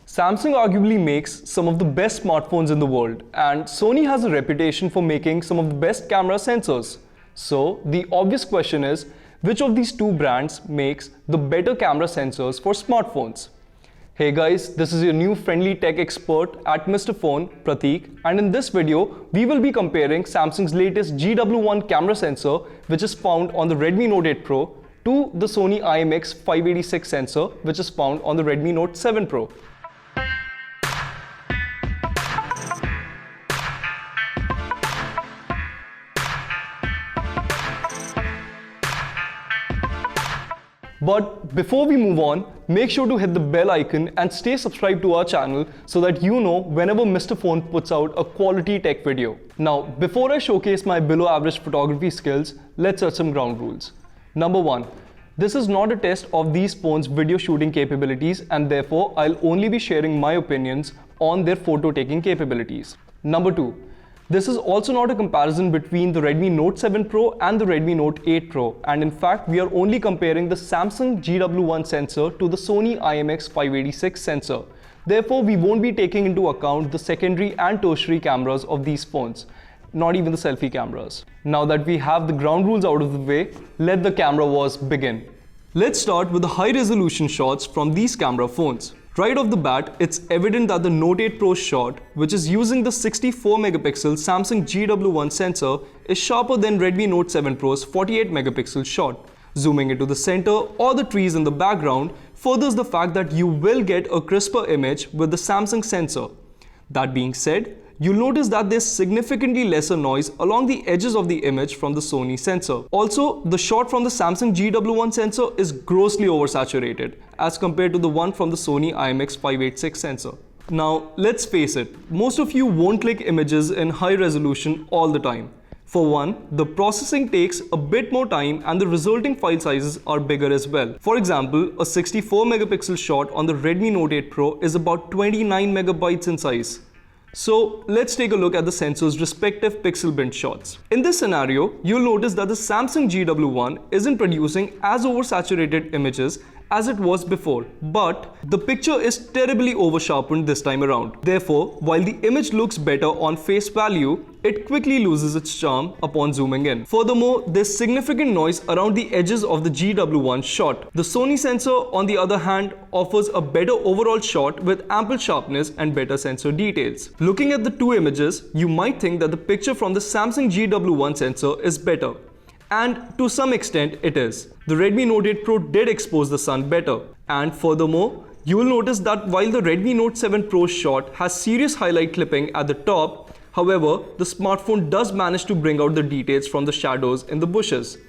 Samsung arguably makes some of the best smartphones in the world, and Sony has a reputation for making some of the best camera sensors. So, the obvious question is, which of these two brands makes the better camera sensors for smartphones? Hey guys, this is your new friendly tech expert at Mr. Phone, Prateek, and in this video, we will be comparing Samsung's latest GW1 camera sensor, which is found on the Redmi Note 8 Pro, to the Sony IMX586 sensor, which is found on the Redmi Note 7 Pro. But before we move on, make sure to hit the bell icon and stay subscribed to our channel so that you know whenever Mr. Phone puts out a quality tech video. Now, before I showcase my below average photography skills, let's set some ground rules. Number 1. This is not a test of these phones' video shooting capabilities, and therefore I'll only be sharing my opinions on their photo taking capabilities. Number 2. This is also not a comparison between the Redmi Note 7 Pro and the Redmi Note 8 Pro, and in fact we are only comparing the Samsung GW1 sensor to the Sony IMX586 sensor. Therefore, we won't be taking into account the secondary and tertiary cameras of these phones, not even the selfie cameras. Now that we have the ground rules out of the way, let the camera wars begin. Let's start with the high resolution shots from these camera phones. Right off the bat, it's evident that the Note 8 Pro shot, which is using the 64 megapixel Samsung GW1 sensor, is sharper than Redmi Note 7 Pro's 48 megapixel shot. Zooming into the center or the trees in the background furthers the fact that you will get a crisper image with the Samsung sensor. That being said, you'll notice that there's significantly lesser noise along the edges of the image from the Sony sensor. Also, the shot from the Samsung GW1 sensor is grossly oversaturated as compared to the one from the Sony IMX586 sensor. Now, let's face it, most of you won't click images in high resolution all the time. For one, the processing takes a bit more time and the resulting file sizes are bigger as well. For example, a 64 megapixel shot on the Redmi Note 8 Pro is about 29 megabytes in size. So let's take a look at the sensor's respective pixel bint shots. In this scenario, you'll notice that the Samsung GW1 isn't producing as oversaturated images as it was before, but the picture is terribly oversharpened this time around. Therefore, while the image looks better on face value, it quickly loses its charm upon zooming in. Furthermore, there's significant noise around the edges of the GW1 shot. The Sony sensor, on the other hand, offers a better overall shot with ample sharpness and better sensor details. Looking at the two images, you might think that the picture from the Samsung GW1 sensor is better. And to some extent it is. The Redmi Note 8 Pro did expose the sun better. And furthermore, you will notice that while the Redmi Note 7 Pro shot has serious highlight clipping at the top, however, the smartphone does manage to bring out the details from the shadows in the bushes.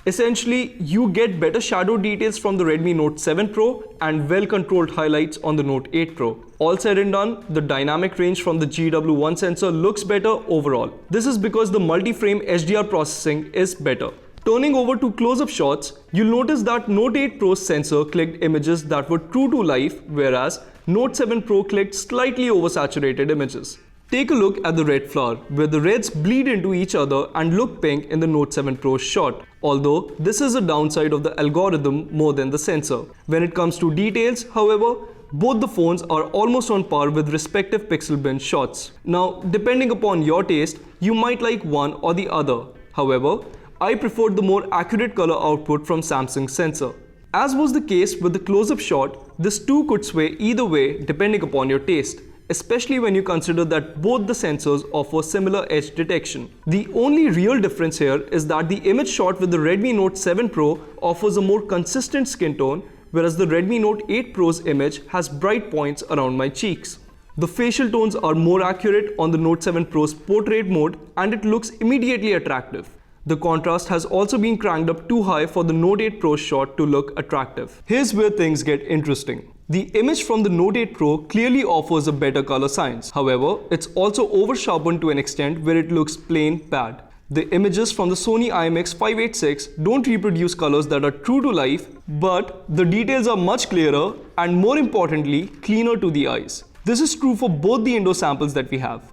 Essentially, you get better shadow details from the Redmi Note 7 Pro and well-controlled highlights on the Note 8 Pro. All said and done, the dynamic range from the GW1 sensor looks better overall. This is because the multi-frame HDR processing is better. Turning over to close-up shots, you'll notice that Note 8 Pro's sensor clicked images that were true to life, whereas Note 7 Pro clicked slightly oversaturated images. Take a look at the red flower, where the reds bleed into each other and look pink in the Note 7 Pro shot. Although, this is a downside of the algorithm more than the sensor. When it comes to details, however, both the phones are almost on par with respective pixel bin shots. Now, depending upon your taste, you might like one or the other. However, I preferred the more accurate color output from Samsung's sensor. As was the case with the close-up shot, this too could sway either way depending upon your taste, especially when you consider that both the sensors offer similar edge detection. The only real difference here is that the image shot with the Redmi Note 7 Pro offers a more consistent skin tone, whereas the Redmi Note 8 Pro's image has bright points around my cheeks. The facial tones are more accurate on the Note 7 Pro's portrait mode and it looks immediately attractive. The contrast has also been cranked up too high for the Note 8 Pro shot to look attractive. Here's where things get interesting. The image from the Note 8 Pro clearly offers a better color science. However, it's also over-sharpened to an extent where it looks plain bad. The images from the Sony IMX586 don't reproduce colors that are true to life, but the details are much clearer and, more importantly, cleaner to the eyes. This is true for both the Indo samples that we have.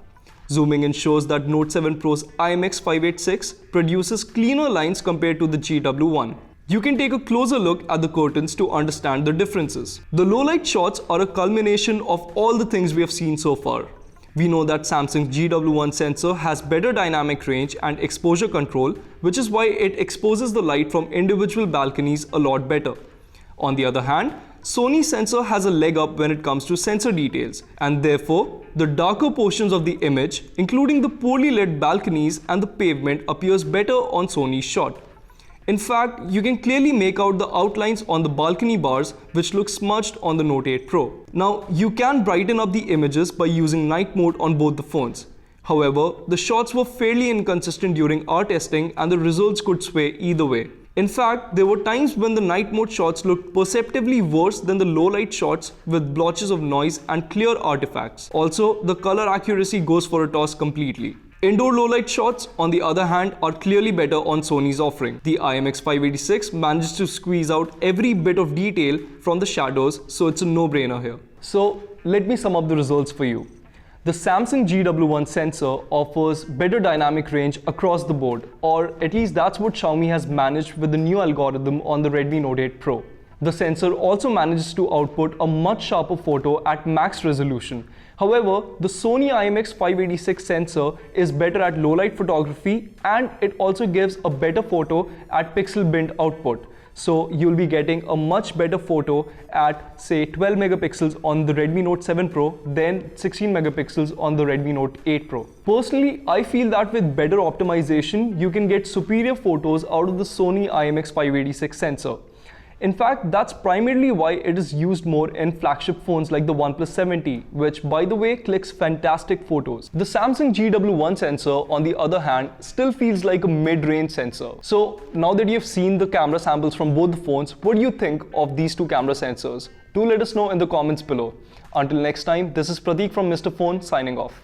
Zooming in shows that Note 7 Pro's IMX586 produces cleaner lines compared to the GW1. You can take a closer look at the curtains to understand the differences. The low light shots are a culmination of all the things we have seen so far. We know that Samsung's GW1 sensor has better dynamic range and exposure control, which is why it exposes the light from individual balconies a lot better. On the other hand, Sony's sensor has a leg up when it comes to sensor details, and therefore, the darker portions of the image, including the poorly lit balconies and the pavement, appears better on Sony's shot. In fact, you can clearly make out the outlines on the balcony bars, which look smudged on the Note 8 Pro. Now, you can brighten up the images by using night mode on both the phones. However, the shots were fairly inconsistent during our testing and the results could sway either way. In fact, there were times when the night mode shots looked perceptibly worse than the low light shots with blotches of noise and clear artifacts. Also, the color accuracy goes for a toss completely. Indoor low light shots, on the other hand, are clearly better on Sony's offering. The IMX586 manages to squeeze out every bit of detail from the shadows, so it's a no-brainer here. So, let me sum up the results for you. The Samsung GW1 sensor offers better dynamic range across the board, or at least that's what Xiaomi has managed with the new algorithm on the Redmi Note 8 Pro. The sensor also manages to output a much sharper photo at max resolution. However, the Sony IMX586 sensor is better at low light photography and it also gives a better photo at pixel bint output. So you'll be getting a much better photo at say 12 megapixels on the Redmi Note 7 Pro than 16 megapixels on the Redmi Note 8 Pro. Personally, I feel that with better optimization, you can get superior photos out of the Sony IMX586 sensor. In fact, that's primarily why it is used more in flagship phones like the OnePlus 7T, which by the way clicks fantastic photos. The Samsung GW1 sensor, on the other hand, still feels like a mid-range sensor. So now that you've seen the camera samples from both the phones, what do you think of these two camera sensors? Do let us know in the comments below. Until next time, this is Prateek from Mr. Phone signing off.